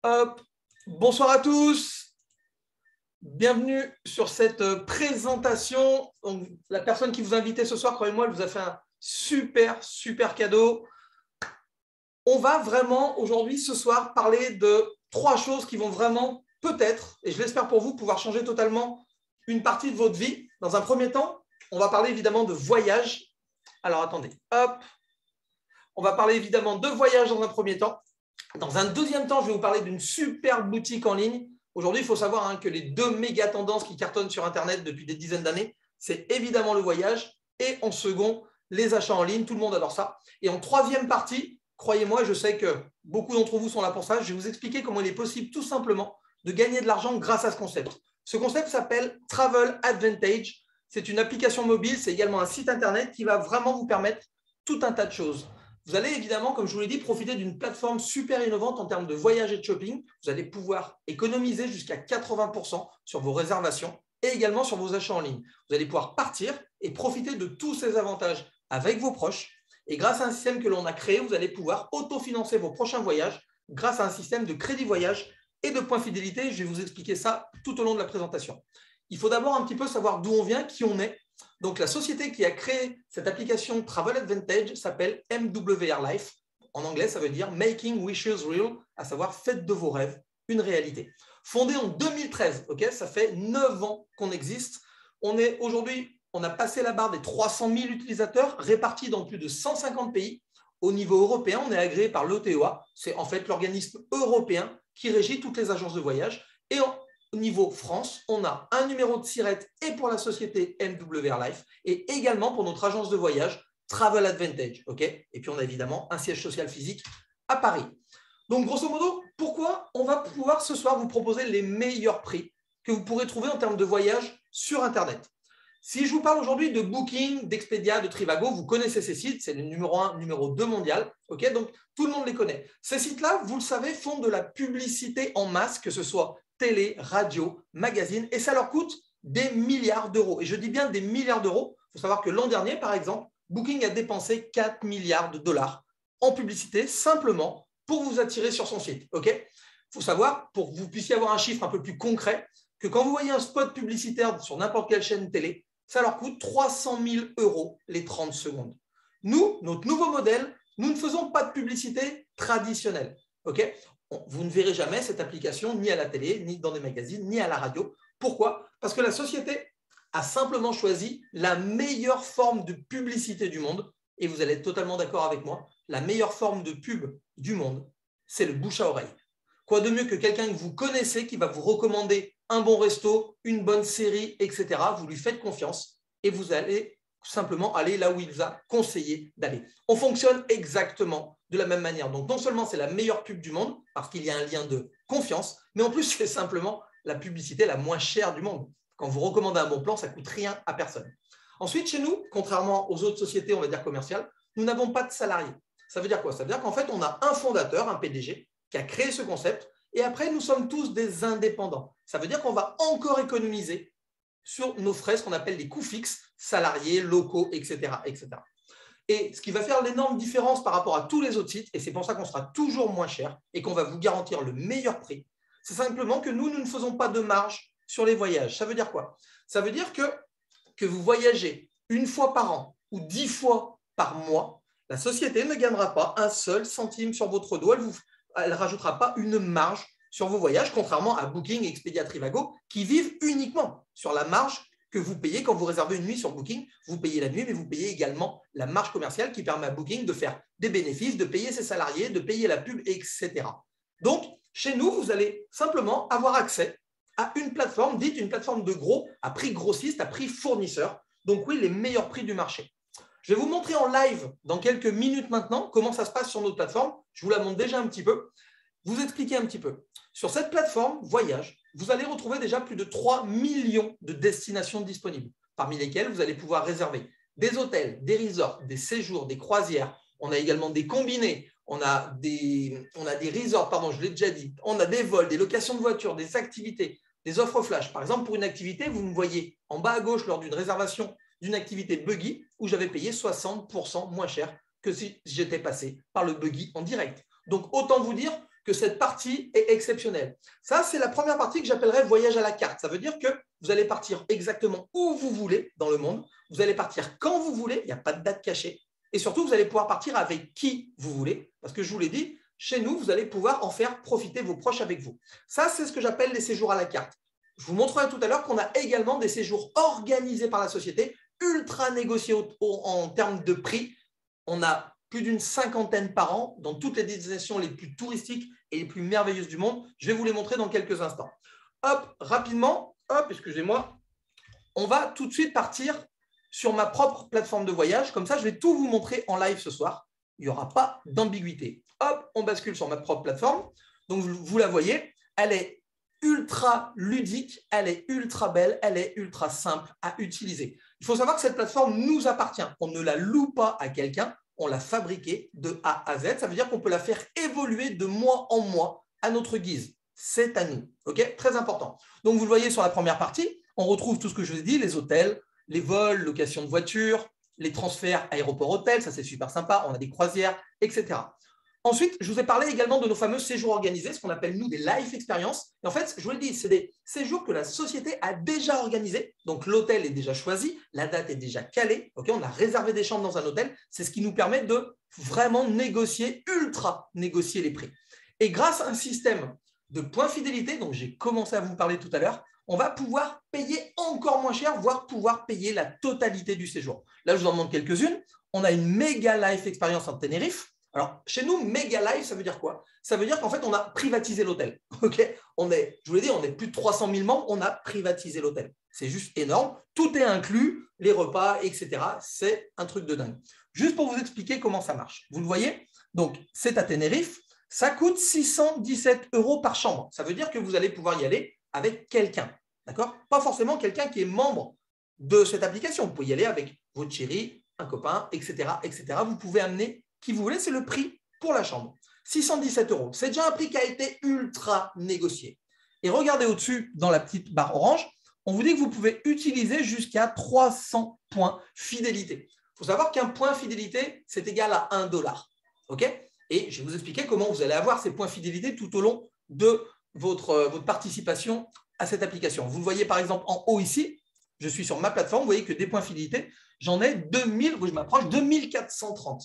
Hop. Bonsoir à tous, bienvenue sur cette présentation. Donc, la personne qui vous a invité ce soir, croyez-moi, elle vous a fait un super cadeau. On va vraiment aujourd'hui, ce soir, parler de 3 choses qui vont vraiment peut-être, et je l'espère pour vous, pouvoir changer totalement une partie de votre vie. Dans un premier temps, on va parler évidemment de voyage. Alors attendez, hop. On va parler évidemment de voyage dans un premier temps. Dans un deuxième temps, je vais vous parler d'une super boutique en ligne. Aujourd'hui, il faut savoir que les 2 méga tendances qui cartonnent sur Internet depuis des dizaines d'années, c'est évidemment le voyage et en second, les achats en ligne. Tout le monde adore ça. Et en troisième partie, croyez-moi, je sais que beaucoup d'entre vous sont là pour ça, je vais vous expliquer comment il est possible tout simplement de gagner de l'argent grâce à ce concept. Ce concept s'appelle Travel Advantage. C'est une application mobile, c'est également un site Internet qui va vraiment vous permettre tout un tas de choses. Vous allez évidemment, comme je vous l'ai dit, profiter d'une plateforme super innovante en termes de voyage et de shopping. Vous allez pouvoir économiser jusqu'à 80% sur vos réservations et également sur vos achats en ligne. Vous allez pouvoir partir et profiter de tous ces avantages avec vos proches. Et grâce à un système que l'on a créé, vous allez pouvoir autofinancer vos prochains voyages grâce à un système de crédit voyage et de points fidélité. Je vais vous expliquer ça tout au long de la présentation. Il faut d'abord un petit peu savoir d'où on vient, qui on est. Donc, la société qui a créé cette application Travel Advantage s'appelle MWR Life. En anglais, ça veut dire Making Wishes Real, à savoir faites de vos rêves une réalité. Fondée en 2013, ça fait 9 ans qu'on existe. Aujourd'hui, on a passé la barre des 300 000 utilisateurs répartis dans plus de 150 pays. Au niveau européen, on est agréé par l'OTOA. C'est en fait l'organisme européen qui régit toutes les agences de voyage. Et au niveau France, on a un numéro de SIRET et pour la société MWR Life et également pour notre agence de voyage Travel Advantage. Et puis, on a évidemment un siège social physique à Paris. Donc, grosso modo, pourquoi on va pouvoir ce soir vous proposer les meilleurs prix que vous pourrez trouver en termes de voyage sur Internet? Si je vous parle aujourd'hui de Booking, d'Expedia, de Trivago, vous connaissez ces sites, c'est le numéro 1, numéro 2 mondial. Donc, tout le monde les connaît. Ces sites-là, vous le savez, font de la publicité en masse, que ce soit télé, radio, magazine, et ça leur coûte des milliards d'euros. Et je dis bien des milliards d'euros. Il faut savoir que l'an dernier, par exemple, Booking a dépensé 4 milliards de dollars en publicité simplement pour vous attirer sur son site. Il faut savoir, pour que vous puissiez avoir un chiffre un peu plus concret, que quand vous voyez un spot publicitaire sur n'importe quelle chaîne télé, ça leur coûte 300 000 euros les 30 secondes. Nous, notre nouveau modèle, nous ne faisons pas de publicité traditionnelle. Vous ne verrez jamais cette application ni à la télé, ni dans des magazines, ni à la radio. Pourquoi? Parce que la société a simplement choisi la meilleure forme de publicité du monde. Et vous allez être totalement d'accord avec moi, la meilleure forme de pub du monde, c'est le bouche à oreille. Quoi de mieux que quelqu'un que vous connaissez qui va vous recommander un bon resto, une bonne série, etc. Vous lui faites confiance et vous allez simplement aller là où il vous a conseillé d'aller. On fonctionne exactement de la même manière. Donc, non seulement c'est la meilleure pub du monde, parce qu'il y a un lien de confiance, mais en plus, c'est simplement la publicité la moins chère du monde. Quand vous recommandez un bon plan, ça ne coûte rien à personne. Ensuite, chez nous, contrairement aux autres sociétés, on va dire commerciales, nous n'avons pas de salariés. Ça veut dire quoi? Ça veut dire qu'en fait, on a un fondateur, un PDG, qui a créé ce concept, et après, nous sommes tous des indépendants. Ça veut dire qu'on va encore économiser sur nos frais, ce qu'on appelle les coûts fixes, salariés, locaux, etc., etc. Et ce qui va faire l'énorme différence par rapport à tous les autres sites, et c'est pour ça qu'on sera toujours moins cher et qu'on va vous garantir le meilleur prix, c'est simplement que nous ne faisons pas de marge sur les voyages. Ça veut dire quoi? Ça veut dire que vous voyagez une fois par an ou 10 fois par mois, la société ne gagnera pas un seul centime sur votre dos. Elle ne rajoutera pas une marge sur vos voyages, contrairement à Booking, Expedia, Trivago, qui vivent uniquement sur la marge que vous payez quand vous réservez une nuit sur Booking. Vous payez la nuit, mais vous payez également la marge commerciale qui permet à Booking de faire des bénéfices, de payer ses salariés, de payer la pub, etc. Donc, chez nous, vous allez simplement avoir accès à une plateforme, dite une plateforme de gros, à prix grossiste, à prix fournisseur. Donc oui, les meilleurs prix du marché. Je vais vous montrer en live dans quelques minutes maintenant comment ça se passe sur notre plateforme. Je vous la montre déjà un petit peu. Vous expliquer un petit peu. Sur cette plateforme Voyage, vous allez retrouver déjà plus de 3 millions de destinations disponibles, parmi lesquelles vous allez pouvoir réserver des hôtels, des resorts, des séjours, des croisières. On a également des combinés, on a des resorts, pardon, je l'ai déjà dit. On a des vols, des locations de voitures, des activités, des offres flash. Par exemple, pour une activité, vous me voyez en bas à gauche lors d'une réservation d'une activité buggy où j'avais payé 60% moins cher que si j'étais passé par le buggy en direct. Donc, autant vous dire que cette partie est exceptionnelle. Ça, c'est la première partie que j'appellerais voyage à la carte. Ça veut dire que vous allez partir exactement où vous voulez dans le monde. Vous allez partir quand vous voulez, il n'y a pas de date cachée. Et surtout, vous allez pouvoir partir avec qui vous voulez. Parce que je vous l'ai dit, chez nous, vous allez pouvoir en faire profiter vos proches avec vous. Ça, c'est ce que j'appelle les séjours à la carte. Je vous montrerai tout à l'heure qu'on a également des séjours organisés par la société, ultra négociés en termes de prix. On a plus d'une cinquantaine par an dans toutes les destinations les plus touristiques et les plus merveilleuses du monde. Je vais vous les montrer dans quelques instants. Hop, rapidement, hop, excusez-moi, on va tout de suite partir sur ma propre plateforme de voyage. Comme ça, je vais tout vous montrer en live ce soir. Il n'y aura pas d'ambiguïté. Hop, on bascule sur ma propre plateforme. Donc, vous la voyez, elle est ultra ludique, elle est ultra belle, elle est ultra simple à utiliser. Il faut savoir que cette plateforme nous appartient. On ne la loue pas à quelqu'un, on l'a fabriquée de A à Z. Ça veut dire qu'on peut la faire évoluer de mois en mois à notre guise. C'est à nous. Ok, très important. Donc, vous le voyez sur la première partie, on retrouve tout ce que je vous ai dit, les hôtels, les vols, location de voitures, les transferts aéroport-hôtel, ça c'est super sympa, on a des croisières, etc. Ensuite, je vous ai parlé également de nos fameux séjours organisés, ce qu'on appelle nous des life experiences. Et en fait, je vous l'ai dit, c'est des séjours que la société a déjà organisés. Donc, l'hôtel est déjà choisi, la date est déjà calée. Okay, on a réservé des chambres dans un hôtel. C'est ce qui nous permet de vraiment négocier, ultra négocier les prix. Et grâce à un système de points fidélité, dont j'ai commencé à vous parler tout à l'heure, on va pouvoir payer encore moins cher, voire pouvoir payer la totalité du séjour. Là, je vous en montre quelques-unes. On a une méga life experience en Tenerife. Alors, chez nous, méga life, ça veut dire quoi? Ça veut dire qu'en fait, on a privatisé l'hôtel. Okay, je vous l'ai dit, on est plus de 300 000 membres, on a privatisé l'hôtel. C'est juste énorme. Tout est inclus, les repas, etc. C'est un truc de dingue. Juste pour vous expliquer comment ça marche. Vous le voyez? Donc, c'est à Tenerife. Ça coûte 617 € par chambre. Ça veut dire que vous allez pouvoir y aller avec quelqu'un. D'accord? Pas forcément quelqu'un qui est membre de cette application. Vous pouvez y aller avec votre chéri, un copain, etc., etc. Vous pouvez amener qui vous voulez, c'est le prix pour la chambre. 617 €. C'est déjà un prix qui a été ultra négocié. Et regardez au-dessus, dans la petite barre orange, on vous dit que vous pouvez utiliser jusqu'à 300 points fidélité. Il faut savoir qu'un point fidélité, c'est égal à 1 $. Okay, et je vais vous expliquer comment vous allez avoir ces points fidélité tout au long de votre participation à cette application. Vous le voyez par exemple en haut ici, je suis sur ma plateforme, vous voyez que des points fidélité, j'en ai 2000, je m'approche, 2430.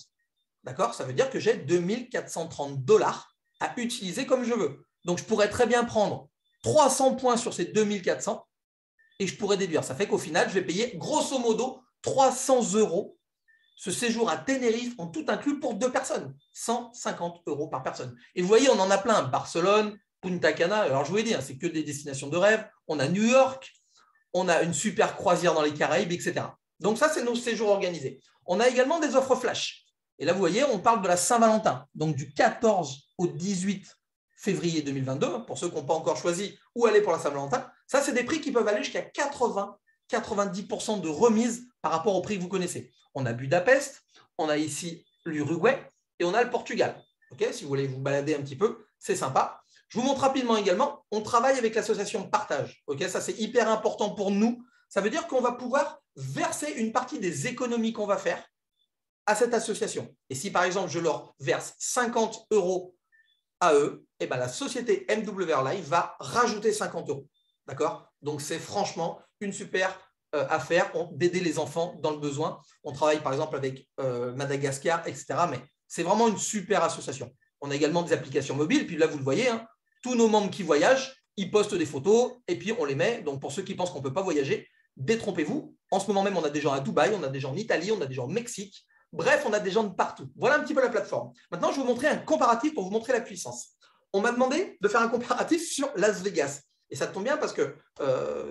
D'accord? Ça veut dire que j'ai 2430 $ à utiliser comme je veux. Donc, je pourrais très bien prendre 300 points sur ces 2400 et je pourrais déduire. Ça fait qu'au final, je vais payer grosso modo 300 € ce séjour à Tenerife en tout inclus pour 2 personnes. 150 € par personne. Et vous voyez, on en a plein. Barcelone, Punta Cana. Alors, je vous l'ai dit, c'est que des destinations de rêve. On a New York, on a une super croisière dans les Caraïbes, etc. Donc, ça, c'est nos séjours organisés. On a également des offres flash. Et là, vous voyez, on parle de la Saint-Valentin, donc du 14 au 18 février 2022, pour ceux qui n'ont pas encore choisi où aller pour la Saint-Valentin. Ça, c'est des prix qui peuvent aller jusqu'à 80-90% de remise par rapport au prix que vous connaissez. On a Budapest, on a ici l'Uruguay et on a le Portugal. Okay, si vous voulez vous balader un petit peu, c'est sympa. Je vous montre rapidement également, on travaille avec l'association Partage. Okay, ça, c'est hyper important pour nous. Ça veut dire qu'on va pouvoir verser une partie des économies qu'on va faire à cette association. Et si par exemple je leur verse 50 € à eux, eh ben, la société MWR Live va rajouter 50 €. D'accord? Donc c'est franchement une super affaire d'aider les enfants dans le besoin. On travaille par exemple avec Madagascar, etc. Mais c'est vraiment une super association. On a également des applications mobiles. Puis là, vous le voyez, tous nos membres qui voyagent, ils postent des photos et puis on les met. Donc pour ceux qui pensent qu'on ne peut pas voyager, détrompez-vous. En ce moment même, on a des gens à Dubaï, on a des gens en Italie, on a des gens au Mexique. Bref, on a des gens de partout. Voilà un petit peu la plateforme. Maintenant, je vais vous montrer un comparatif pour vous montrer la puissance. On m'a demandé de faire un comparatif sur Las Vegas. Et ça tombe bien parce que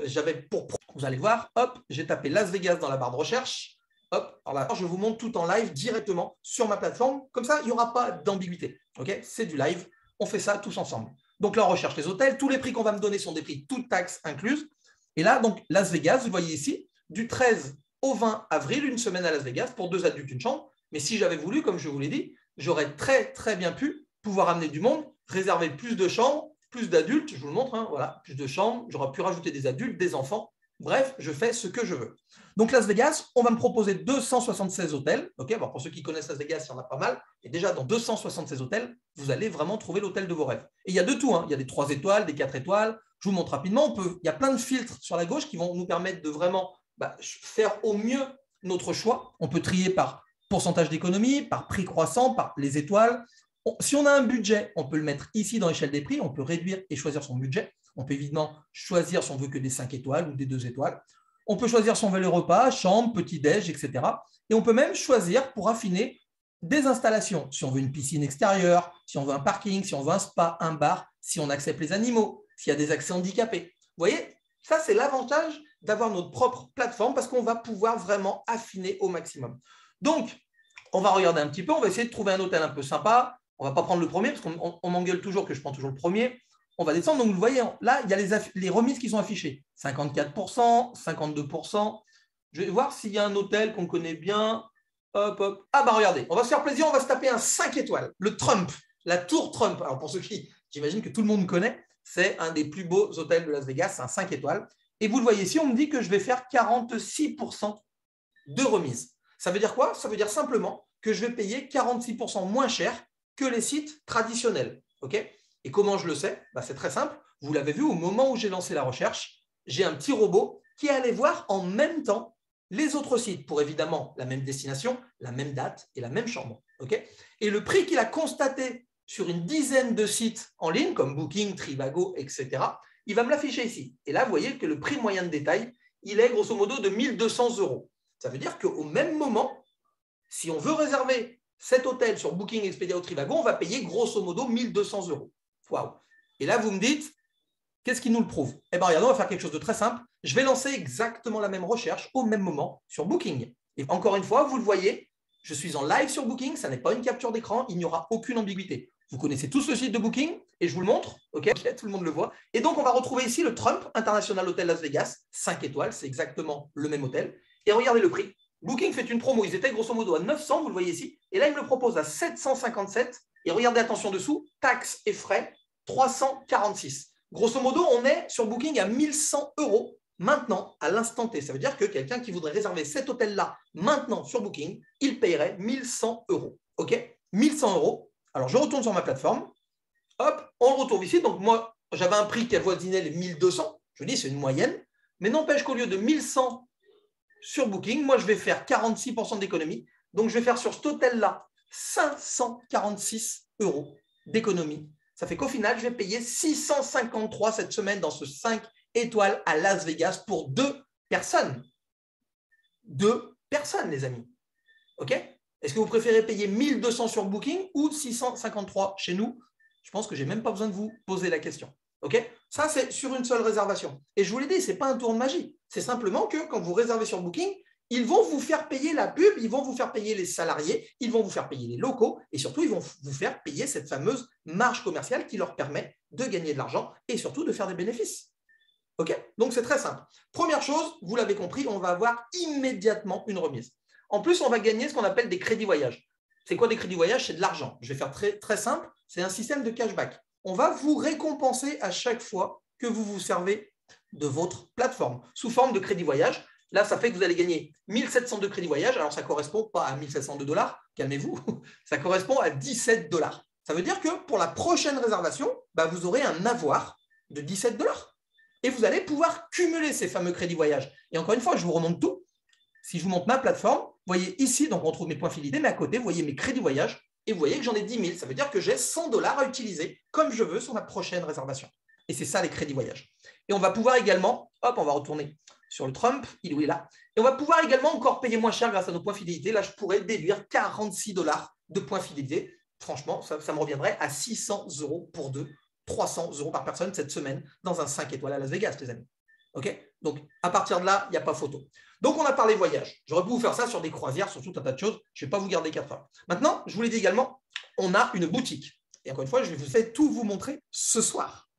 j'avais pour… Vous allez voir, hop, j'ai tapé Las Vegas dans la barre de recherche. Hop, alors là, je vous montre tout en live directement sur ma plateforme. Comme ça, il n'y aura pas d'ambiguïté. Okay, c'est du live. On fait ça tous ensemble. Donc là, on recherche les hôtels. Tous les prix qu'on va me donner sont des prix toutes taxes incluses. Et là, donc, Las Vegas, vous voyez ici, du 13 au 20 avril, une semaine à Las Vegas pour 2 adultes, une chambre. Mais si j'avais voulu, comme je vous l'ai dit, j'aurais très, très bien pu pouvoir amener du monde, réserver plus de chambres, plus d'adultes. Je vous le montre, voilà, plus de chambres. J'aurais pu rajouter des adultes, des enfants. Bref, je fais ce que je veux. Donc, Las Vegas, on va me proposer 276 hôtels. Okay, bon, pour ceux qui connaissent Las Vegas, il y en a pas mal. Et déjà, dans 276 hôtels, vous allez vraiment trouver l'hôtel de vos rêves. Et il y a de tout. Hein. Il y a des 3 étoiles, des 4 étoiles. Je vous montre rapidement. Il y a plein de filtres sur la gauche qui vont nous permettre de vraiment faire au mieux notre choix. On peut trier par pourcentage d'économie, par prix croissant, par les étoiles. Si on a un budget, on peut le mettre ici dans l'échelle des prix. On peut réduire et choisir son budget. On peut évidemment choisir si on veut que des 5 étoiles ou des 2 étoiles. On peut choisir si on veut les repas, chambre, petit-déj, etc. Et on peut même choisir pour affiner des installations. Si on veut une piscine extérieure, si on veut un parking, si on veut un spa, un bar, si on accepte les animaux, s'il y a des accès handicapés. Vous voyez, ça, c'est l'avantage d'avoir notre propre plateforme parce qu'on va pouvoir vraiment affiner au maximum. Donc, on va regarder un petit peu. On va essayer de trouver un hôtel un peu sympa. On ne va pas prendre le premier parce qu'on m'engueule toujours que je prends toujours le premier. On va descendre. Donc, vous voyez, là, il y a les remises qui sont affichées. 54%, 52%. Je vais voir s'il y a un hôtel qu'on connaît bien. Hop, hop. Ah, bah regardez, on va se faire plaisir. On va se taper un 5 étoiles. Le Trump, la tour Trump. Alors, pour ceux qui, j'imagine que tout le monde connaît, c'est un des plus beaux hôtels de Las Vegas. C'est un 5 étoiles. Et vous le voyez ici, on me dit que je vais faire 46% de remise. Ça veut dire quoi? Ça veut dire simplement que je vais payer 46% moins cher que les sites traditionnels. OK? Et comment je le sais? C'est très simple. Vous l'avez vu, au moment où j'ai lancé la recherche, j'ai un petit robot qui allait voir en même temps les autres sites pour évidemment la même destination, la même date et la même chambre. Okay? Et le prix qu'il a constaté sur une dizaine de sites en ligne, comme Booking, Trivago, etc., il va me l'afficher ici. Et là, vous voyez que le prix moyen de détail, il est grosso modo de 1 200 €. Ça veut dire qu'au même moment, si on veut réserver cet hôtel sur Booking, Expedia ou Trivago, on va payer grosso modo 1 200 €. Waouh! Et là, vous me dites, qu'est-ce qui nous le prouve? Eh bien, regardez, on va faire quelque chose de très simple. Je vais lancer exactement la même recherche au même moment sur Booking. Et encore une fois, vous le voyez, je suis en live sur Booking, ça n'est pas une capture d'écran, il n'y aura aucune ambiguïté. Vous connaissez tous le site de Booking et je vous le montre, ok, tout le monde le voit. Et donc, on va retrouver ici le Trump International Hotel Las Vegas, 5 étoiles, c'est exactement le même hôtel. Et regardez le prix. Booking fait une promo, ils étaient grosso modo à 900, vous le voyez ici, et là, il me le propose à 757. Et regardez, attention dessous, taxes et frais, 346. Grosso modo, on est sur Booking à 1 100 € maintenant, à l'instant T. Ça veut dire que quelqu'un qui voudrait réserver cet hôtel-là maintenant sur Booking, il paierait 1 100 €. OK? 1 100 €. Alors, je retourne sur ma plateforme. Hop, on le retrouve ici. Donc, moi, j'avais un prix qui avoisinait les 1 200. Je dis, c'est une moyenne. Mais n'empêche qu'au lieu de 1 100 sur Booking, moi, je vais faire 46% d'économie. Donc, je vais faire sur cet hôtel-là 546 € d'économie. Ça fait qu'au final, je vais payer 653 cette semaine dans ce 5 étoiles à Las Vegas pour 2 personnes. 2 personnes, les amis. OK? Est-ce que vous préférez payer 1 200 sur Booking ou 653 chez nous? Je pense que je n'ai même pas besoin de vous poser la question. OK? Ça, c'est sur une seule réservation. Et je vous l'ai dit, ce n'est pas un tour de magie. C'est simplement que quand vous réservez sur Booking, ils vont vous faire payer la pub, ils vont vous faire payer les salariés, ils vont vous faire payer les locaux et surtout, ils vont vous faire payer cette fameuse marge commerciale qui leur permet de gagner de l'argent et surtout de faire des bénéfices. OK? Donc, c'est très simple. Première chose, vous l'avez compris, on va avoir immédiatement une remise. En plus, on va gagner ce qu'on appelle des crédits voyage. C'est quoi des crédits voyage? C'est de l'argent. Je vais faire très, très simple. C'est un système de cashback. On va vous récompenser à chaque fois que vous vous servez de votre plateforme sous forme de crédit voyage. Là, ça fait que vous allez gagner 1 702 crédits voyage. Alors, ça ne correspond pas à 1 702 $. Calmez-vous. Ça correspond à 17 $. Ça veut dire que pour la prochaine réservation, vous aurez un avoir de 17 $. Et vous allez pouvoir cumuler ces fameux crédits voyage. Et encore une fois, je vous remonte tout. Si je vous montre ma plateforme, vous voyez ici, donc on trouve mes points fidélité, mais à côté, vous voyez mes crédits voyage. Et vous voyez que j'en ai 10 000. Ça veut dire que j'ai 100 $ à utiliser comme je veux sur ma prochaine réservation. Et c'est ça les crédits voyage. Et on va pouvoir également, hop, on va retourner sur le Trump, il est où il est là. Et on va pouvoir également encore payer moins cher grâce à nos points fidélité. Là, je pourrais déduire 46 $ de points fidélité. Franchement, ça me reviendrait à 600 € pour 2, 300 € par personne cette semaine dans un 5 étoiles à Las Vegas, les amis. OK? Donc, à partir de là, il n'y a pas photo. Donc, on a parlé voyage. J'aurais pu vous faire ça sur des croisières, sur tout un tas de choses. Je ne vais pas vous garder 4 heures. Maintenant, je vous l'ai dit également, on a une boutique. Et encore une fois, je vais tout vous montrer ce soir.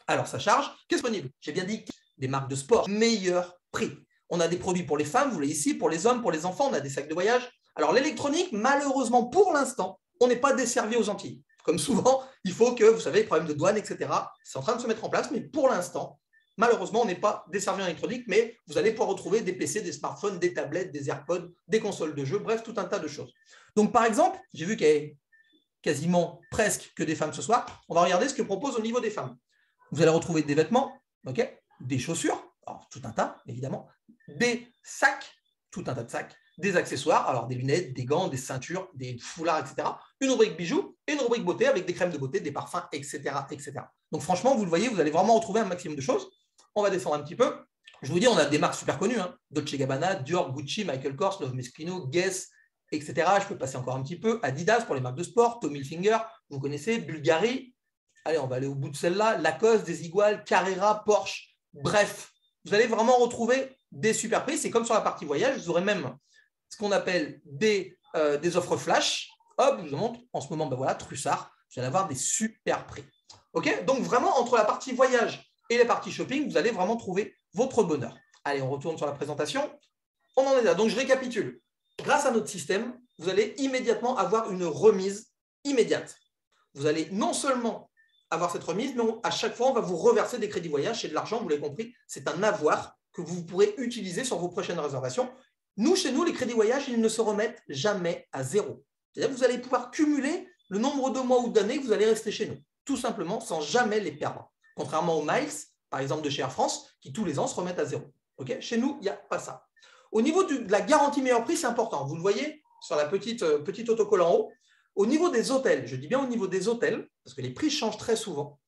Alors, ça charge. Qu'est-ce disponible? J'ai bien dit des marques de sport, meilleur prix. On a des produits pour les femmes, vous voyez ici, pour les hommes, pour les enfants, on a des sacs de voyage. Alors, l'électronique, malheureusement, pour l'instant, on n'est pas desservi aux Antilles. Comme souvent, il faut que, vous savez, les problèmes de douane, etc., c'est en train de se mettre en place, mais pour l'instant, Malheureusement, on n'est pas desservi en électronique, mais vous allez pouvoir retrouver des PC, des smartphones, des tablettes, des AirPods, des consoles de jeux, bref, tout un tas de choses. Donc, par exemple, j'ai vu qu'il y avait quasiment presque que des femmes ce soir. On va regarder ce que propose au niveau des femmes. Vous allez retrouver des vêtements, okay, des chaussures, alors, tout un tas, évidemment, des sacs, tout un tas de sacs, des accessoires, alors des lunettes, des gants, des ceintures, des foulards, etc. Une rubrique bijoux et une rubrique beauté avec des crèmes de beauté, des parfums, etc., etc. Donc franchement, vous le voyez, vous allez vraiment retrouver un maximum de choses. On va descendre un petit peu. Je vous dis, on a des marques super connues, hein. Dolce & Gabbana, Dior, Gucci, Michael Kors, Love Moschino, Guess, etc. Je peux passer encore un petit peu. Adidas pour les marques de sport, Tommy Hilfiger, vous connaissez, Bulgari. Allez, on va aller au bout de celle-là. Lacoste, Desigual, Carrera, Porsche. Bref, vous allez vraiment retrouver des super prix. C'est comme sur la partie voyage, vous aurez même ce qu'on appelle des offres flash. Hop, je vous montre en ce moment, ben voilà, Trussard, vous allez avoir des super prix. Ok, donc vraiment, entre la partie voyage et la partie shopping, vous allez vraiment trouver votre bonheur. Allez, on retourne sur la présentation. On en est là. Donc, je récapitule. Grâce à notre système, vous allez immédiatement avoir une remise immédiate. Vous allez non seulement avoir cette remise, mais à chaque fois, on va vous reverser des crédits voyage. C'est de l'argent, vous l'avez compris, c'est un avoir que vous pourrez utiliser sur vos prochaines réservations. Nous, chez nous, les crédits voyage, ils ne se remettent jamais à zéro. C'est-à-dire que vous allez pouvoir cumuler le nombre de mois ou d'années que vous allez rester chez nous, tout simplement sans jamais les perdre. Contrairement aux miles, par exemple de chez Air France, qui tous les ans se remettent à zéro. Okay, chez nous, il n'y a pas ça. Au niveau de la garantie meilleur prix, c'est important. Vous le voyez sur la petite autocollant en haut. Au niveau des hôtels, je dis bien au niveau des hôtels, parce que les prix changent très souvent.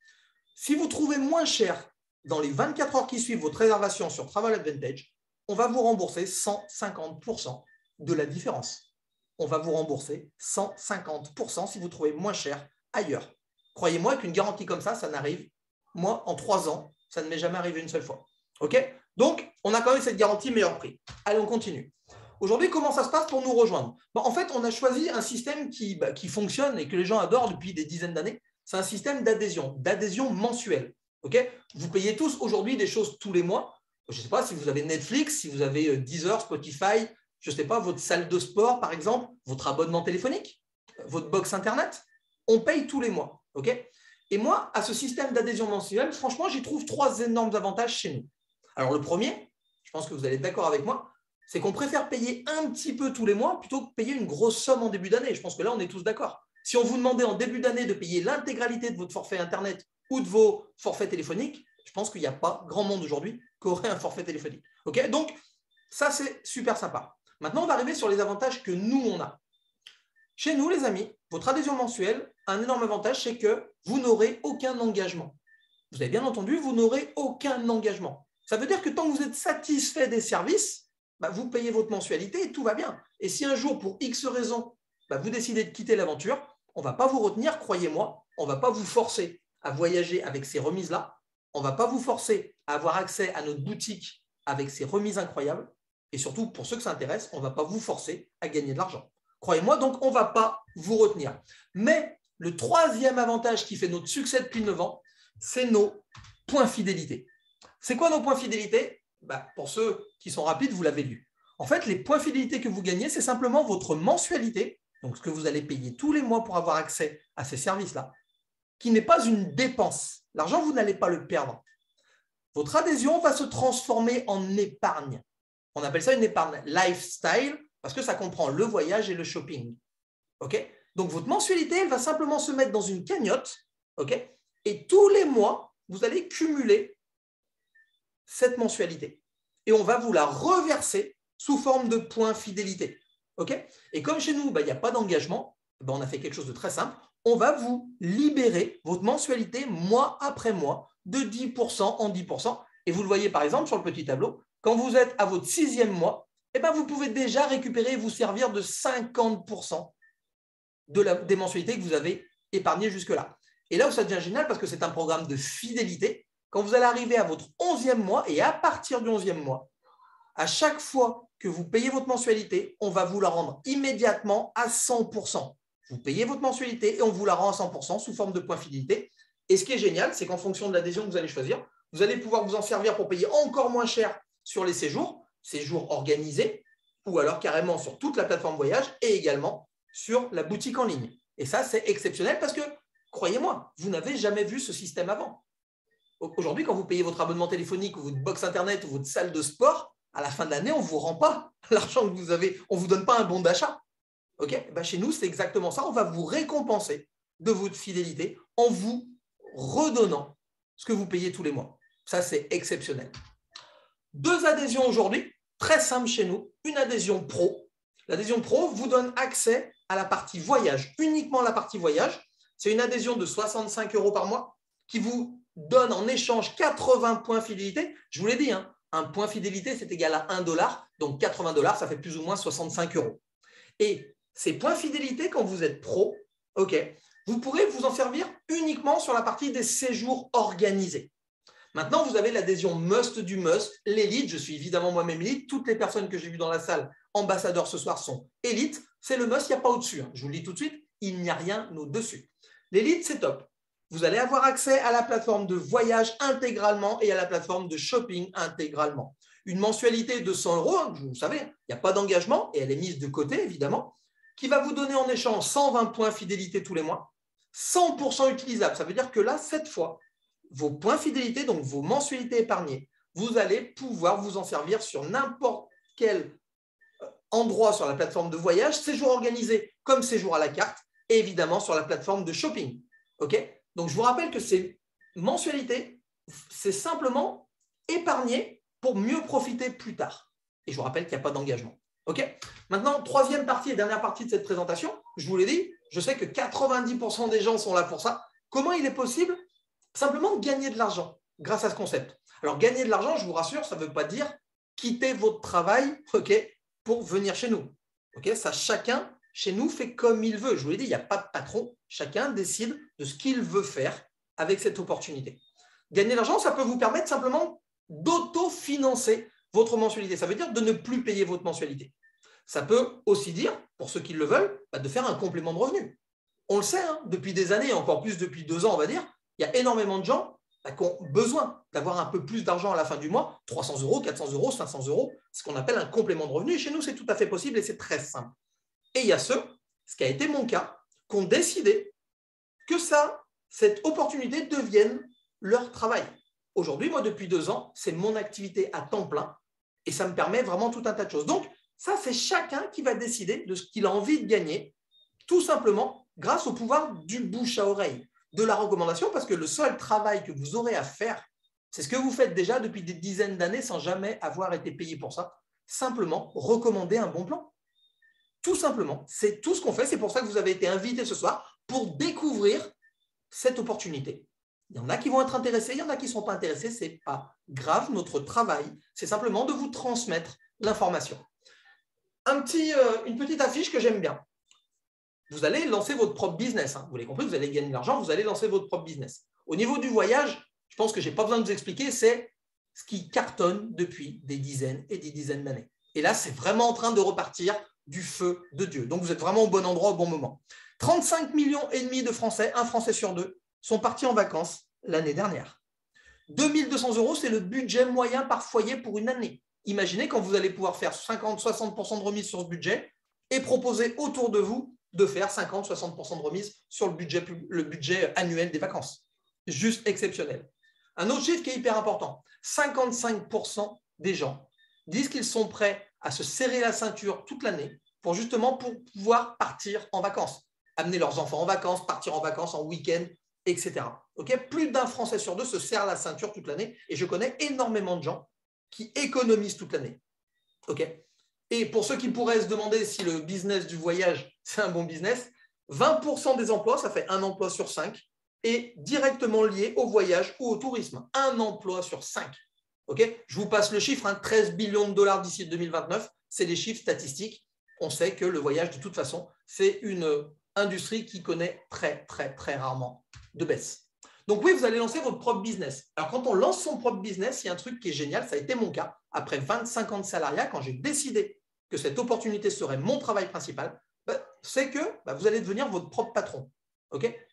Si vous trouvez moins cher dans les 24 heures qui suivent votre réservation sur Travel Advantage, on va vous rembourser 150% de la différence. On va vous rembourser 150% si vous trouvez moins cher ailleurs. Croyez-moi qu'une garantie comme ça n'arrive, moi, en 3 ans, ça ne m'est jamais arrivé une seule fois. OK ? Donc, on a quand même cette garantie meilleur prix. Allez, on continue. Aujourd'hui, comment ça se passe pour nous rejoindre ? En fait, on a choisi un système qui fonctionne et que les gens adorent depuis des dizaines d'années. C'est un système d'adhésion mensuelle. Okay ? Vous payez tous aujourd'hui des choses tous les mois. Je ne sais pas si vous avez Netflix, si vous avez Deezer, Spotify, je ne sais pas, votre salle de sport, par exemple, votre abonnement téléphonique, votre box Internet. On paye tous les mois. Okay ? Et moi, à ce système d'adhésion mensuelle, franchement, j'y trouve 3 énormes avantages chez nous. Alors, le premier, je pense que vous allez être d'accord avec moi, c'est qu'on préfère payer un petit peu tous les mois plutôt que payer une grosse somme en début d'année. Je pense que là, on est tous d'accord. Si on vous demandait en début d'année de payer l'intégralité de votre forfait Internet ou de vos forfaits téléphoniques, je pense qu'il n'y a pas grand monde aujourd'hui qui aurait un forfait téléphonique. Okay ? Donc, ça, c'est super sympa. Maintenant, on va arriver sur les avantages que nous, on a. Chez nous, les amis, votre adhésion mensuelle a un énorme avantage, c'est que vous n'aurez aucun engagement. Vous avez bien entendu, vous n'aurez aucun engagement. Ça veut dire que tant que vous êtes satisfait des services, vous payez votre mensualité et tout va bien. Et si un jour, pour X raison, vous décidez de quitter l'aventure, on ne va pas vous retenir, croyez-moi, on ne va pas vous forcer à voyager avec ces remises-là, on ne va pas vous forcer à avoir accès à notre boutique avec ces remises incroyables, et surtout, pour ceux que ça intéresse, on ne va pas vous forcer à gagner de l'argent. Croyez-moi, donc on ne va pas vous retenir. Mais le troisième avantage qui fait notre succès depuis 9 ans, c'est nos points fidélité. C'est quoi nos points fidélité ? Pour ceux qui sont rapides, vous l'avez lu. En fait, les points fidélité que vous gagnez, c'est simplement votre mensualité, donc ce que vous allez payer tous les mois pour avoir accès à ces services-là, qui n'est pas une dépense. L'argent, vous n'allez pas le perdre. Votre adhésion va se transformer en épargne. On appelle ça une épargne lifestyle parce que ça comprend le voyage et le shopping. Okay ? Donc, votre mensualité, elle va simplement se mettre dans une cagnotte, okay ? Et tous les mois, vous allez cumuler cette mensualité. Et on va vous la reverser sous forme de points fidélité. Okay ? Et comme chez nous, il n'y a pas d'engagement, on a fait quelque chose de très simple. On va vous libérer votre mensualité mois après mois de 10% en 10%. Et vous le voyez par exemple sur le petit tableau, quand vous êtes à votre 6e mois, vous pouvez déjà récupérer et vous servir de 50% des mensualités que vous avez épargnées jusque-là. Et là où ça devient génial, parce que c'est un programme de fidélité, quand vous allez arriver à votre 11e mois, et à partir du 11e mois, à chaque fois que vous payez votre mensualité, on va vous la rendre immédiatement à 100%. Vous payez votre mensualité et on vous la rend à 100% sous forme de points fidélité. Et ce qui est génial, c'est qu'en fonction de l'adhésion que vous allez choisir, vous allez pouvoir vous en servir pour payer encore moins cher sur les séjours organisés, ou alors carrément sur toute la plateforme voyage et également sur la boutique en ligne. Et ça, c'est exceptionnel parce que, croyez-moi, vous n'avez jamais vu ce système avant. Aujourd'hui, quand vous payez votre abonnement téléphonique ou votre box Internet ou votre salle de sport, à la fin de l'année, on ne vous rend pas l'argent que vous avez. On ne vous donne pas un bon d'achat. Okay, chez nous, c'est exactement ça. On va vous récompenser de votre fidélité en vous redonnant ce que vous payez tous les mois. Ça, c'est exceptionnel. 2 adhésions aujourd'hui, très simple chez nous. Une adhésion pro. L'adhésion pro vous donne accès à la partie voyage, uniquement la partie voyage. C'est une adhésion de 65 € par mois qui vous donne en échange 80 points fidélité. Je vous l'ai dit, un point fidélité, c'est égal à 1 $. Donc 80 $, ça fait plus ou moins 65 €. Et ces points fidélité, quand vous êtes pro, vous pourrez vous en servir uniquement sur la partie des séjours organisés. Maintenant, vous avez l'adhésion must du must, l'élite. Je suis évidemment moi-même élite. Toutes les personnes que j'ai vues dans la salle, ambassadeurs ce soir, sont élites. C'est le must, il n'y a pas au-dessus. Je vous le dis tout de suite, il n'y a rien au-dessus. L'élite, c'est top. Vous allez avoir accès à la plateforme de voyage intégralement et à la plateforme de shopping intégralement. Une mensualité de 100 €, vous savez, il n'y a pas d'engagement et elle est mise de côté, évidemment, qui va vous donner en échange 120 points fidélité tous les mois, 100% utilisables. Ça veut dire que là, cette fois, vos points fidélité, donc vos mensualités épargnées, vous allez pouvoir vous en servir sur n'importe quel endroit sur la plateforme de voyage, séjour organisé comme séjour à la carte, et évidemment sur la plateforme de shopping. Donc, je vous rappelle que ces mensualités, c'est simplement épargner pour mieux profiter plus tard. Et je vous rappelle qu'il n'y a pas d'engagement. Maintenant, troisième partie et dernière partie de cette présentation, je vous l'ai dit, je sais que 90% des gens sont là pour ça. Comment il est possible simplement de gagner de l'argent grâce à ce concept? Alors, gagner de l'argent, je vous rassure, ça ne veut pas dire quitter votre travail pour venir chez nous. Ça, chacun chez nous fait comme il veut. Je vous l'ai dit, il n'y a pas de patron. Chacun décide de ce qu'il veut faire avec cette opportunité. Gagner de l'argent, ça peut vous permettre simplement d'autofinancer votre mensualité. Ça veut dire de ne plus payer votre mensualité. Ça peut aussi dire, pour ceux qui le veulent, de faire un complément de revenu. On le sait, depuis des années, encore plus depuis 2 ans, on va dire, il y a énormément de gens qui ont besoin d'avoir un peu plus d'argent à la fin du mois, 300 €, 400 €, 500 €, ce qu'on appelle un complément de revenu. Et chez nous, c'est tout à fait possible et c'est très simple. Et il y a ce qui a été mon cas, qui ont décidé que cette opportunité devienne leur travail. Aujourd'hui, moi, depuis 2 ans, c'est mon activité à temps plein et ça me permet vraiment tout un tas de choses. Donc, ça, c'est chacun qui va décider de ce qu'il a envie de gagner, tout simplement grâce au pouvoir du bouche à oreille, de la recommandation, parce que le seul travail que vous aurez à faire, c'est ce que vous faites déjà depuis des dizaines d'années sans jamais avoir été payé pour ça, simplement recommander un bon plan. Tout simplement, c'est tout ce qu'on fait. C'est pour ça que vous avez été invité ce soir pour découvrir cette opportunité. Il y en a qui vont être intéressés, il y en a qui ne sont pas intéressés. Ce n'est pas grave. Notre travail, c'est simplement de vous transmettre l'information. Une petite affiche que j'aime bien. Vous allez lancer votre propre business. Vous l'avez compris, vous allez gagner de l'argent, vous allez lancer votre propre business. Au niveau du voyage, je pense que je n'ai pas besoin de vous expliquer, c'est ce qui cartonne depuis des dizaines et des dizaines d'années. Et là, c'est vraiment en train de repartir du feu de Dieu. Donc, vous êtes vraiment au bon endroit, au bon moment. 35,5 millions de Français, un Français sur 2, sont partis en vacances l'année dernière. 2 200 €, c'est le budget moyen par foyer pour une année. Imaginez quand vous allez pouvoir faire 50-60% de remise sur ce budget et proposer autour de vous de faire 50-60% de remise sur le budget annuel des vacances. Juste exceptionnel. Un autre chiffre qui est hyper important, 55% des gens disent qu'ils sont prêts à se serrer la ceinture toute l'année pour pouvoir partir en vacances, amener leurs enfants en vacances, partir en vacances en week-end, etc. Plus d'un Français sur 2 se serre la ceinture toute l'année et je connais énormément de gens qui économisent toute l'année. Et pour ceux qui pourraient se demander si le business du voyage, c'est un bon business, 20% des emplois, ça fait un emploi sur 5, est directement lié au voyage ou au tourisme. Un emploi sur 5. Je vous passe le chiffre, 13 billions de dollars d'ici 2029, c'est des chiffres statistiques. On sait que le voyage, de toute façon, c'est une industrie qui connaît très, très, très rarement de baisse. Donc oui, vous allez lancer votre propre business. Alors quand on lance son propre business, il y a un truc qui est génial, ça a été mon cas. Après 25 ans de salariat, quand j'ai décidé que cette opportunité serait mon travail principal, c'est que vous allez devenir votre propre patron.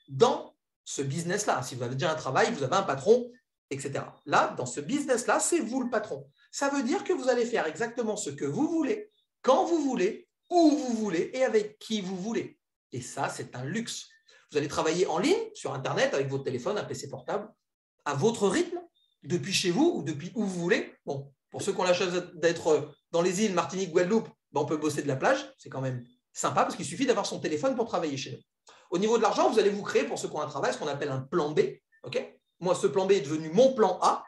Dans ce business-là, si vous avez déjà un travail, vous avez un patron, etc. Là, dans ce business-là, c'est vous le patron. Ça veut dire que vous allez faire exactement ce que vous voulez, quand vous voulez, où vous voulez et avec qui vous voulez. Et ça, c'est un luxe. Vous allez travailler en ligne, sur Internet, avec votre téléphone, un PC portable, à votre rythme, depuis chez vous ou depuis où vous voulez. Bon, pour ceux qui ont la chance d'être dans les îles Martinique, Guadeloupe, on peut bosser de la plage. C'est quand même sympa parce qu'il suffit d'avoir son téléphone pour travailler chez nous. Au niveau de l'argent, vous allez vous créer, pour ceux qui ont un travail, ce qu'on appelle un plan B. Okay, moi, ce plan B est devenu mon plan A.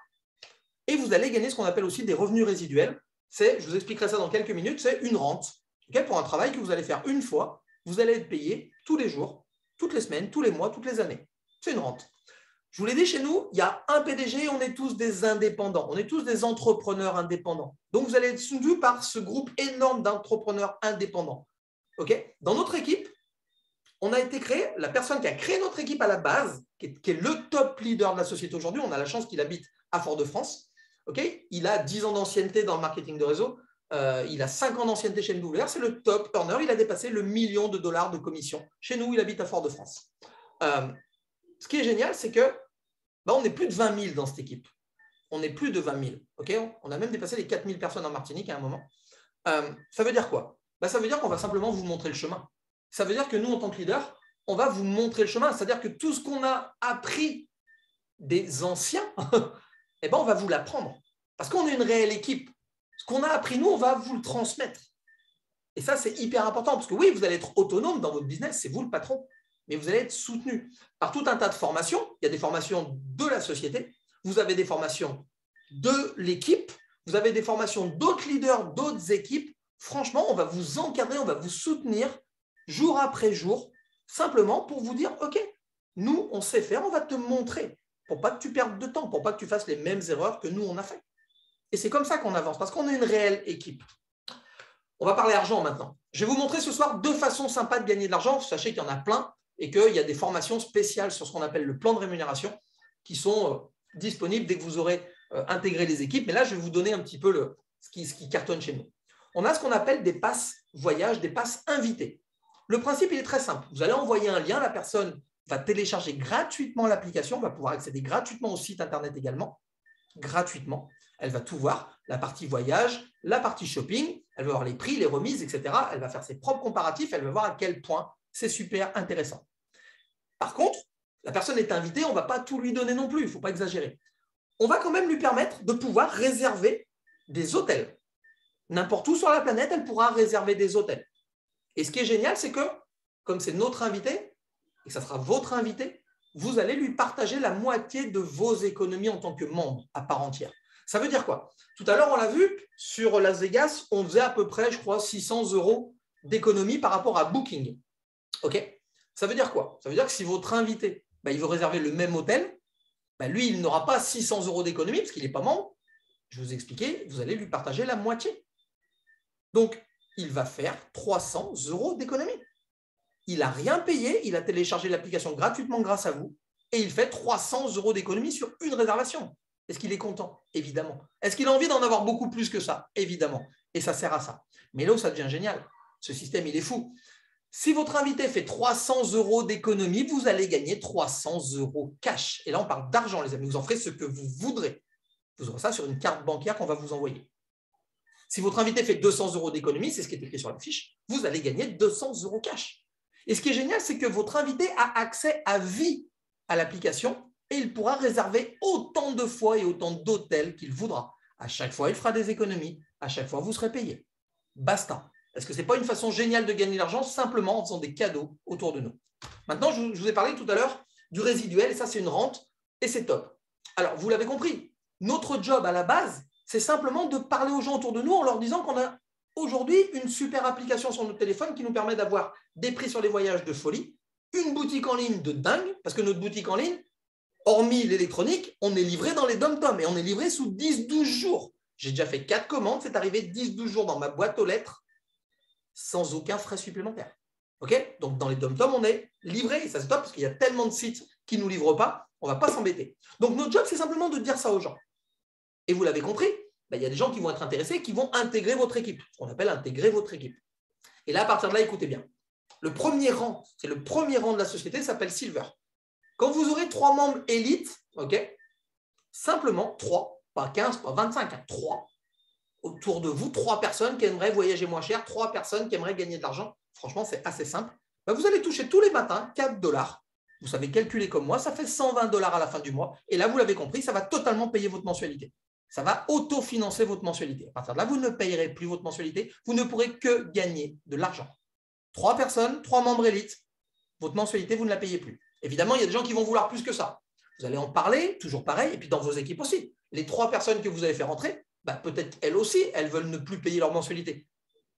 Et vous allez gagner ce qu'on appelle aussi des revenus résiduels. Je vous expliquerai ça dans quelques minutes, c'est une rente. Okay, pour un travail que vous allez faire une fois, vous allez être payé tous les jours, toutes les semaines, tous les mois, toutes les années. C'est une rente. Je vous l'ai dit, chez nous, il y a un PDG, on est tous des indépendants, on est tous des entrepreneurs indépendants. Donc, vous allez être soutenu par ce groupe énorme d'entrepreneurs indépendants. Okay, dans notre équipe, on a été créé, la personne qui a créé notre équipe à la base, qui est le top leader de la société aujourd'hui, on a la chance qu'il habite à Fort-de-France. Okay, il a 10 ans d'ancienneté dans le marketing de réseau, il a 5 ans d'ancienneté chez NWR, c'est le top earner, il a dépassé le $1 million de commission. Chez nous, il habite à Fort-de-France. Ce qui est génial, c'est que on est plus de 20 000 dans cette équipe. On est plus de 20 000. Okay, on a même dépassé les 4 000 personnes en Martinique à un moment. Ça veut dire quoi? Ça veut dire qu'on va simplement vous montrer le chemin. Ça veut dire que nous, en tant que leader, on va vous montrer le chemin. C'est-à-dire que tout ce qu'on a appris des anciens, on va vous l'apprendre. Parce qu'on est une réelle équipe. Ce qu'on a appris, nous, on va vous le transmettre. Et ça, c'est hyper important. Parce que oui, vous allez être autonome dans votre business, c'est vous le patron. Mais vous allez être soutenu par tout un tas de formations. Il y a des formations de la société. Vous avez des formations de l'équipe. Vous avez des formations d'autres leaders, d'autres équipes. Franchement, on va vous encadrer, on va vous soutenir jour après jour, simplement pour vous dire, OK, nous, on sait faire, on va te montrer, pour pas que tu perdes de temps, pour pas que tu fasses les mêmes erreurs que nous, on a fait. Et c'est comme ça qu'on avance, parce qu'on est une réelle équipe. On va parler argent maintenant. Je vais vous montrer ce soir 2 façons sympas de gagner de l'argent. Sachez qu'il y en a plein et qu'il y a des formations spéciales sur ce qu'on appelle le plan de rémunération qui sont disponibles dès que vous aurez intégré les équipes. Mais là, je vais vous donner un petit peu ce qui cartonne chez nous. On a ce qu'on appelle des passes voyage, des passes invitées. Le principe, il est très simple. Vous allez envoyer un lien, la personne va télécharger gratuitement l'application, va pouvoir accéder gratuitement au site internet également, gratuitement. Elle va tout voir, la partie voyage, la partie shopping, elle va voir les prix, les remises, etc. Elle va faire ses propres comparatifs, elle va voir à quel point c'est super intéressant. Par contre, la personne est invitée, on ne va pas tout lui donner non plus, il ne faut pas exagérer. On va quand même lui permettre de pouvoir réserver des hôtels. N'importe où sur la planète, elle pourra réserver des hôtels. Et ce qui est génial, c'est que, comme c'est notre invité, et que ça sera votre invité, vous allez lui partager la moitié de vos économies en tant que membre à part entière. Ça veut dire quoi? Tout à l'heure, on l'a vu, sur Las Vegas, on faisait à peu près, je crois, 600 € d'économie par rapport à Booking. OK? Ça veut dire quoi? Ça veut dire que si votre invité, il veut réserver le même hôtel, lui, il n'aura pas 600 € d'économie parce qu'il n'est pas membre. Je vous ai expliqué, vous allez lui partager la moitié. Donc, il va faire 300 € d'économie. Il n'a rien payé, il a téléchargé l'application gratuitement grâce à vous et il fait 300 € d'économie sur une réservation. Est-ce qu'il est content? Évidemment. Est-ce qu'il a envie d'en avoir beaucoup plus que ça? Évidemment. Et ça sert à ça. Mais là où ça devient génial, ce système, il est fou. Si votre invité fait 300 € d'économie, vous allez gagner 300 € cash. Et là, on parle d'argent, les amis. Vous en ferez ce que vous voudrez. Vous aurez ça sur une carte bancaire qu'on va vous envoyer. Si votre invité fait 200 € d'économie, c'est ce qui est écrit sur la fiche, vous allez gagner 200 € cash. Et ce qui est génial, c'est que votre invité a accès à vie à l'application et il pourra réserver autant de fois et autant d'hôtels qu'il voudra. À chaque fois, il fera des économies. À chaque fois, vous serez payé. Basta. Est-ce que ce n'est pas une façon géniale de gagner de l'argent simplement en faisant des cadeaux autour de nous? Maintenant, je vous ai parlé tout à l'heure du résiduel, et ça, c'est une rente, et c'est top. Alors, vous l'avez compris, notre job à la base, c'est simplement de parler aux gens autour de nous en leur disant qu'on a aujourd'hui une super application sur notre téléphone qui nous permet d'avoir des prix sur les voyages de folie, une boutique en ligne de dingue, parce que notre boutique en ligne, hormis l'électronique, on est livré dans les dom-toms et on est livré sous 10-12 jours. J'ai déjà fait 4 commandes, c'est arrivé 10-12 jours dans ma boîte aux lettres sans aucun frais supplémentaire. Okay, donc, dans les dom-toms, on est livré et ça c'est top parce qu'il y a tellement de sites qui ne nous livrent pas, on ne va pas s'embêter. Donc, notre job, c'est simplement de dire ça aux gens. Et vous l'avez compris, il y a des gens qui vont être intéressés, qui vont intégrer votre équipe, ce qu'on appelle intégrer votre équipe. Et là, à partir de là, écoutez bien. Le premier rang, c'est le premier rang de la société, s'appelle Silver. Quand vous aurez 3 membres élites, okay, simplement 3, pas 15, pas 25, 3, autour de vous, 3 personnes qui aimeraient voyager moins cher, 3 personnes qui aimeraient gagner de l'argent, franchement, c'est assez simple. Vous allez toucher tous les matins 4 $. vous savez calculer comme moi, ça fait 120 $ à la fin du mois. Et là, vous l'avez compris, ça va totalement payer votre mensualité. Ça va autofinancer votre mensualité. À partir de là, vous ne payerez plus votre mensualité. Vous ne pourrez que gagner de l'argent. 3 personnes, 3 membres élites, votre mensualité, vous ne la payez plus. Évidemment, il y a des gens qui vont vouloir plus que ça. Vous allez en parler, toujours pareil, et puis dans vos équipes aussi. Les 3 personnes que vous avez fait rentrer, peut-être elles aussi, elles veulent ne plus payer leur mensualité.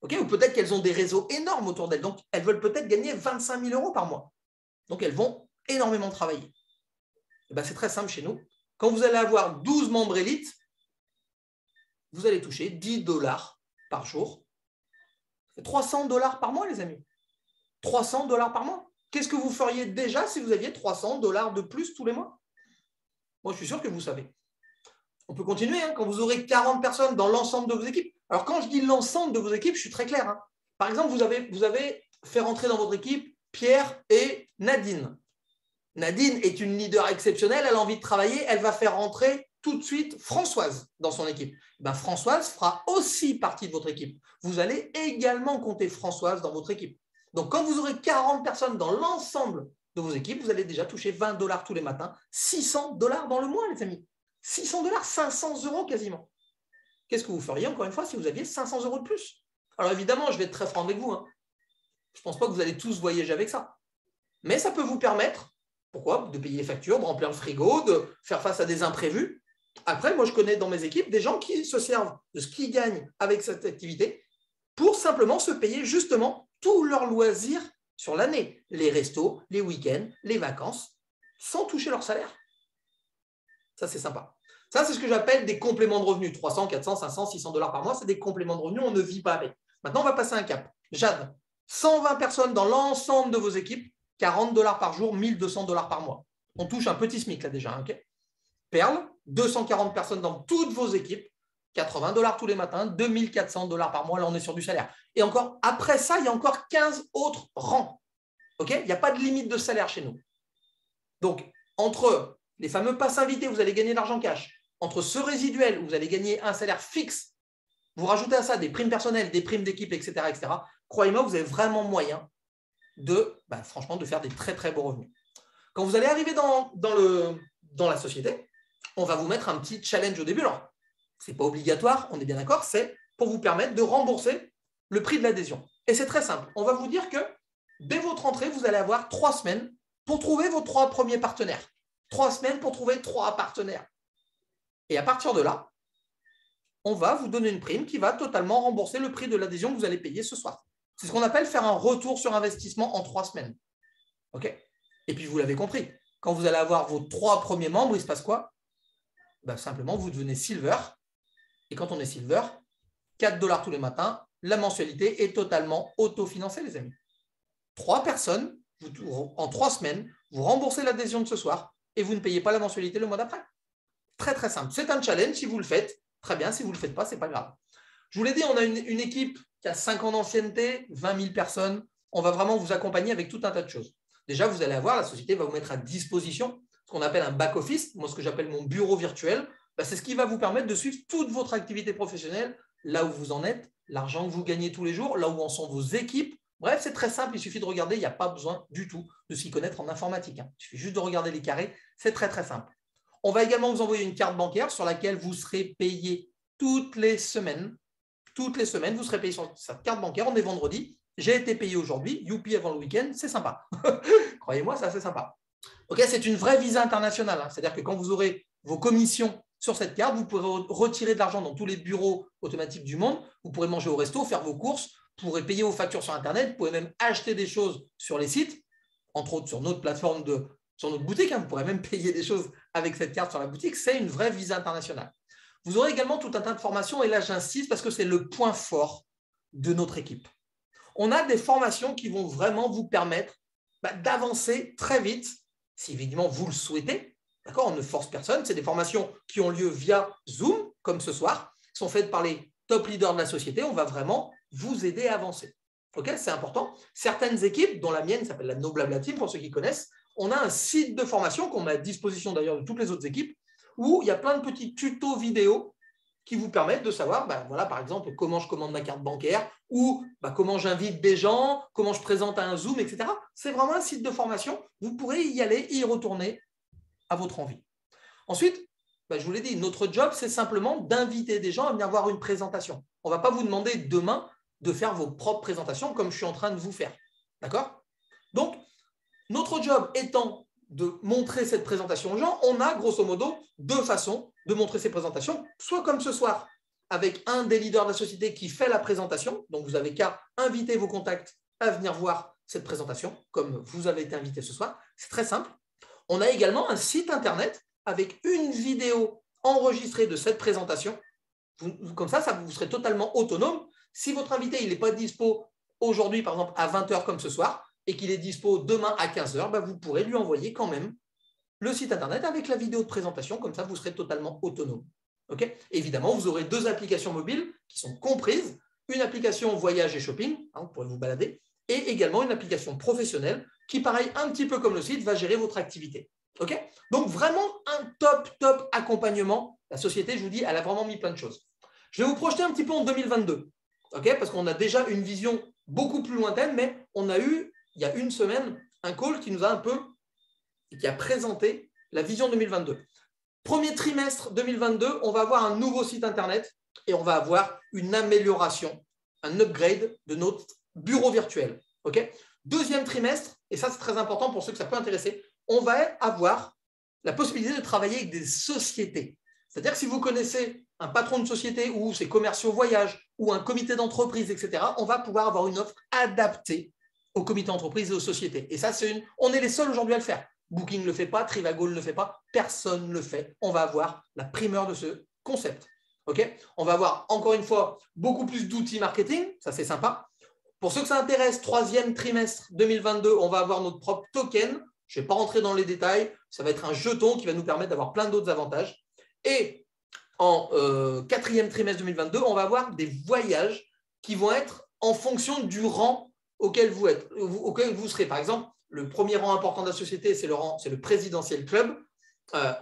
Okay, ou peut-être qu'elles ont des réseaux énormes autour d'elles. Donc, elles veulent peut-être gagner 25 000 € par mois. Donc, elles vont énormément travailler. C'est très simple chez nous. Quand vous allez avoir 12 membres élites, vous allez toucher 10 $ par jour. 300 $ par mois, les amis. 300 $ par mois. Qu'est-ce que vous feriez déjà si vous aviez 300 $ de plus tous les mois? Moi, je suis sûr que vous savez. On peut continuer quand vous aurez 40 personnes dans l'ensemble de vos équipes. Alors, quand je dis l'ensemble de vos équipes, je suis très clair. Par exemple, vous avez fait rentrer dans votre équipe Pierre et Nadine. Nadine est une leader exceptionnelle, elle a envie de travailler, elle va faire rentrer tout de suite Françoise dans son équipe. Françoise fera aussi partie de votre équipe. Vous allez également compter Françoise dans votre équipe. Donc, quand vous aurez 40 personnes dans l'ensemble de vos équipes, vous allez déjà toucher 20 $ tous les matins, 600 $ dans le mois, les amis. 600 $, 500 € quasiment. Qu'est-ce que vous feriez, encore une fois, si vous aviez 500 € de plus? Alors, évidemment, je vais être très franc avec vous. Je ne pense pas que vous allez tous voyager avec ça. Mais ça peut vous permettre, pourquoi? De payer les factures, de remplir le frigo, de faire face à des imprévus. Après, moi, je connais dans mes équipes des gens qui se servent de ce qu'ils gagnent avec cette activité pour simplement se payer justement tous leurs loisirs sur l'année. Les restos, les week-ends, les vacances, sans toucher leur salaire. Ça, c'est sympa. Ça, c'est ce que j'appelle des compléments de revenus. 300, 400, 500, 600 $ par mois, c'est des compléments de revenus. On ne vit pas avec. Maintenant, on va passer un cap. Jade, 120 personnes dans l'ensemble de vos équipes, 40 $ par jour, 1200 $ par mois. On touche un petit SMIC là déjà. Okay. Perle, 240 personnes dans toutes vos équipes, 80 $ tous les matins, 2400 $ par mois. Là, on est sur du salaire. Et encore, après ça, il y a encore 15 autres rangs. Okay. Il n'y a pas de limite de salaire chez nous. Donc, entre les fameux passes invités, vous allez gagner de l'argent cash. Entre ce résiduel, où vous allez gagner un salaire fixe, vous rajoutez à ça des primes personnelles, des primes d'équipe, etc., etc. Croyez-moi, vous avez vraiment moyen franchement, de faire des très, très beaux revenus. Quand vous allez arriver dans la société, on va vous mettre un petit challenge au début. Alors, ce n'est pas obligatoire, on est bien d'accord, c'est pour vous permettre de rembourser le prix de l'adhésion. Et c'est très simple. On va vous dire que dès votre entrée, vous allez avoir 3 semaines pour trouver vos 3 premiers partenaires. 3 semaines pour trouver 3 partenaires. Et à partir de là, on va vous donner une prime qui va totalement rembourser le prix de l'adhésion que vous allez payer ce soir. C'est ce qu'on appelle faire un retour sur investissement en 3 semaines. Okay. Et puis, vous l'avez compris, quand vous allez avoir vos 3 premiers membres, il se passe quoi? Simplement, vous devenez silver. Et quand on est silver, 4 $ tous les matins, la mensualité est totalement autofinancée, les amis. 3 personnes, en 3 semaines, vous remboursez l'adhésion de ce soir et vous ne payez pas la mensualité le mois d'après. Très, très simple. C'est un challenge. Si vous le faites, très bien. Si vous ne le faites pas, ce n'est pas grave. Je vous l'ai dit, on a une équipe qui a 5 ans d'ancienneté, 20 000 personnes. On va vraiment vous accompagner avec tout un tas de choses. Déjà, vous allez avoir, la société va vous mettre à disposition ce qu'on appelle un back-office, moi ce que j'appelle mon bureau virtuel. C'est ce qui va vous permettre de suivre toute votre activité professionnelle, là où vous en êtes, l'argent que vous gagnez tous les jours, là où en sont vos équipes. Bref, c'est très simple, il suffit de regarder, il n'y a pas besoin du tout de s'y connaître en informatique. Il suffit juste de regarder les carrés, c'est très très simple. On va également vous envoyer une carte bancaire sur laquelle vous serez payé toutes les semaines. Toutes les semaines, vous serez payé sur cette carte bancaire. On est vendredi. J'ai été payé aujourd'hui. Youpi avant le week-end. C'est sympa. Croyez-moi, c'est assez sympa. Okay, c'est une vraie visa internationale. C'est-à-dire que quand vous aurez vos commissions sur cette carte, vous pourrez retirer de l'argent dans tous les bureaux automatiques du monde. Vous pourrez manger au resto, faire vos courses. Vous pourrez payer vos factures sur Internet. Vous pourrez même acheter des choses sur les sites, entre autres sur notre plateforme sur notre boutique. Vous pourrez même payer des choses avec cette carte sur la boutique. C'est une vraie visa internationale. Vous aurez également tout un tas de formations, et là j'insiste parce que c'est le point fort de notre équipe. On a des formations qui vont vraiment vous permettre d'avancer très vite, si évidemment vous le souhaitez. D'accord, on ne force personne. C'est des formations qui ont lieu via Zoom, comme ce soir, qui sont faites par les top leaders de la société. On va vraiment vous aider à avancer. Okay, c'est important. Certaines équipes, dont la mienne s'appelle la No Blabla Team, pour ceux qui connaissent, on a un site de formation qu'on met à disposition d'ailleurs de toutes les autres équipes, où il y a plein de petits tutos vidéo qui vous permettent de savoir, voilà, par exemple, comment je commande ma carte bancaire, ou comment j'invite des gens, comment je présente à un Zoom, etc. C'est vraiment un site de formation. Vous pourrez y aller, y retourner à votre envie. Ensuite, je vous l'ai dit, notre job, c'est simplement d'inviter des gens à venir voir une présentation. On ne va pas vous demander demain de faire vos propres présentations comme je suis en train de vous faire. D'accord? Donc, notre job étant de montrer cette présentation aux gens, on a grosso modo deux façons de montrer ces présentations, soit comme ce soir, avec un des leaders de la société qui fait la présentation. Donc, vous n'avez qu'à inviter vos contacts à venir voir cette présentation, comme vous avez été invité ce soir. C'est très simple. On a également un site internet avec une vidéo enregistrée de cette présentation. Comme ça, vous serez totalement autonome. Si votre invité n'est pas dispo aujourd'hui, par exemple, à 20h comme ce soir, et qu'il est dispo demain à 15h, vous pourrez lui envoyer quand même le site internet avec la vidéo de présentation. Comme ça, vous serez totalement autonome. Okay? Évidemment, vous aurez deux applications mobiles qui sont comprises. Une application voyage et shopping, vous pourrez vous balader, et également une application professionnelle qui, pareil, un petit peu comme le site, va gérer votre activité. Okay? Donc, vraiment un top accompagnement. La société, je vous dis, elle a vraiment mis plein de choses. Je vais vous projeter un petit peu en 2022, okay? Parce qu'on a déjà une vision beaucoup plus lointaine, mais on a eu, il y a une semaine, un call qui nous a qui a présenté la vision 2022. Premier trimestre 2022, on va avoir un nouveau site internet et on va avoir une amélioration, un upgrade de notre bureau virtuel. Okay? Deuxième trimestre, et ça c'est très important pour ceux que ça peut intéresser, on va avoir la possibilité de travailler avec des sociétés. C'est-à-dire que si vous connaissez un patron de société ou ses commerciaux voyage ou un comité d'entreprise, etc., on va pouvoir avoir une offre adaptée aux comités d'entreprise et aux sociétés. Et ça, on est les seuls aujourd'hui à le faire. Booking ne le fait pas, Trivago ne le fait pas, personne ne le fait. On va avoir la primeur de ce concept. Okay? On va avoir, encore une fois, beaucoup plus d'outils marketing, ça c'est sympa. Pour ceux que ça intéresse, troisième trimestre 2022, on va avoir notre propre token. Je ne vais pas rentrer dans les détails, ça va être un jeton qui va nous permettre d'avoir plein d'autres avantages. Et en quatrième trimestre 2022, on va avoir des voyages qui vont être en fonction du rang auquel vous serez. Par exemple, le premier rang important de la société, c'est le présidentiel club.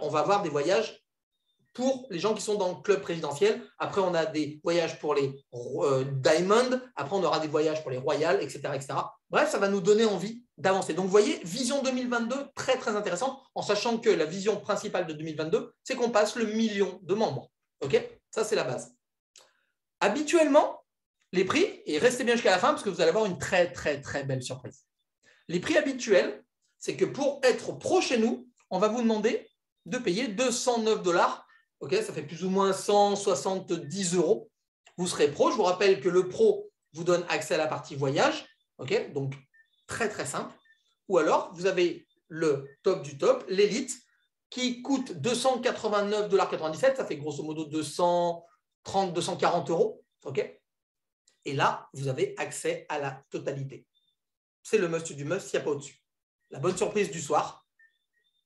On va avoir des voyages pour les gens qui sont dans le club présidentiel. Après, on a des voyages pour les Diamond. Après, on aura des voyages pour les Royal, etc., etc. Bref, ça va nous donner envie d'avancer. Donc, vous voyez, vision 2022, très, très intéressante, en sachant que la vision principale de 2022, c'est qu'on passe le 1 million de membres. OK? Ça, c'est la base. Habituellement, les prix, et restez bien jusqu'à la fin parce que vous allez avoir une très, très, très belle surprise. Les prix habituels, c'est que pour être pro chez nous, on va vous demander de payer 209 $. Okay, ça fait plus ou moins 170 €. Vous serez pro. Je vous rappelle que le pro vous donne accès à la partie voyage. Okay, donc, très, très simple. Ou alors, vous avez le top du top, l'élite, qui coûte 289,97 $. Ça fait grosso modo 230, 240 €. Okay, et là, vous avez accès à la totalité. C'est le must du must, il n'y a pas au-dessus. La bonne surprise du soir,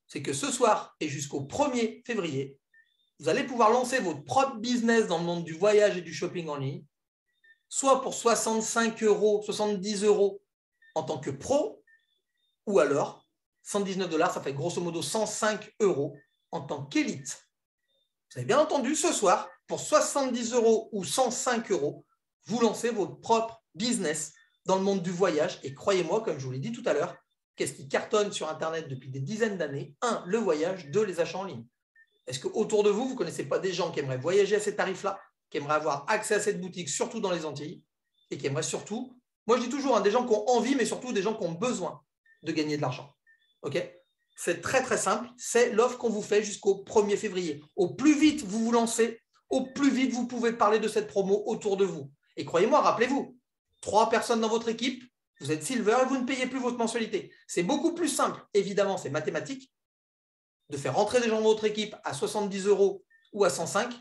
c'est que ce soir et jusqu'au 1er février, vous allez pouvoir lancer votre propre business dans le monde du voyage et du shopping en ligne, soit pour 65 €, 70 € en tant que pro, ou alors 119 $, ça fait grosso modo 105 € en tant qu'élite. Vous avez bien entendu, ce soir, pour 70 € ou 105 €, vous lancez votre propre business dans le monde du voyage. Et croyez-moi, comme je vous l'ai dit tout à l'heure, qu'est-ce qui cartonne sur Internet depuis des dizaines d'années? 1, le voyage, 2, les achats en ligne. Est-ce qu'autour de vous, vous ne connaissez pas des gens qui aimeraient voyager à ces tarifs-là, qui aimeraient avoir accès à cette boutique, surtout dans les Antilles, et qui aimeraient surtout, moi je dis toujours, des gens qui ont envie, mais surtout des gens qui ont besoin de gagner de l'argent. Okay? C'est très très simple, c'est l'offre qu'on vous fait jusqu'au 1er février. Au plus vite vous vous lancez, au plus vite vous pouvez parler de cette promo autour de vous. Et croyez-moi, rappelez-vous, 3 personnes dans votre équipe, vous êtes silver et vous ne payez plus votre mensualité. C'est beaucoup plus simple, évidemment, c'est mathématique, de faire rentrer des gens dans votre équipe à 70 € ou à 105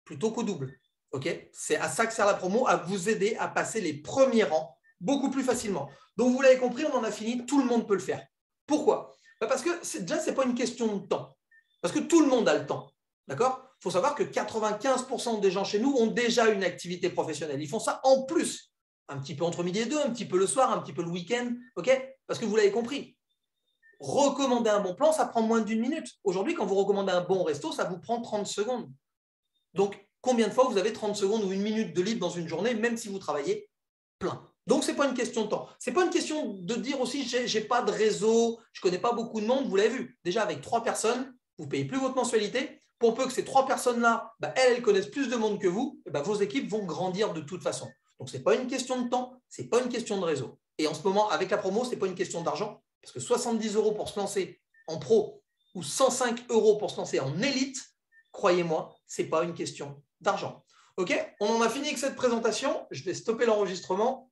plutôt qu'au double. Okay, c'est à ça que sert la promo, à vous aider à passer les premiers rangs beaucoup plus facilement. Donc, vous l'avez compris, on en a fini, tout le monde peut le faire. Pourquoi? Parce que déjà, ce n'est pas une question de temps. Parce que tout le monde a le temps. D'accord? Il faut savoir que 95% des gens chez nous ont déjà une activité professionnelle. Ils font ça en plus. Un petit peu entre midi et 2, un petit peu le soir, un petit peu le week-end. Okay, parce que vous l'avez compris. Recommander un bon plan, ça prend moins d'1 minute. Aujourd'hui, quand vous recommandez un bon resto, ça vous prend 30 secondes. Donc, combien de fois vous avez 30 secondes ou 1 minute de libre dans une journée, même si vous travaillez plein. Donc, ce n'est pas une question de temps. Ce n'est pas une question de dire aussi, je n'ai pas de réseau, je ne connais pas beaucoup de monde. Vous l'avez vu, déjà avec 3 personnes, vous ne payez plus votre mensualité. Pour peu que ces 3 personnes-là, elles connaissent plus de monde que vous, vos équipes vont grandir de toute façon. Donc, ce n'est pas une question de temps, ce n'est pas une question de réseau. Et en ce moment, avec la promo, ce n'est pas une question d'argent, parce que 70 € pour se lancer en pro ou 105 € pour se lancer en élite, croyez-moi, ce n'est pas une question d'argent. OK, on en a fini avec cette présentation. Je vais stopper l'enregistrement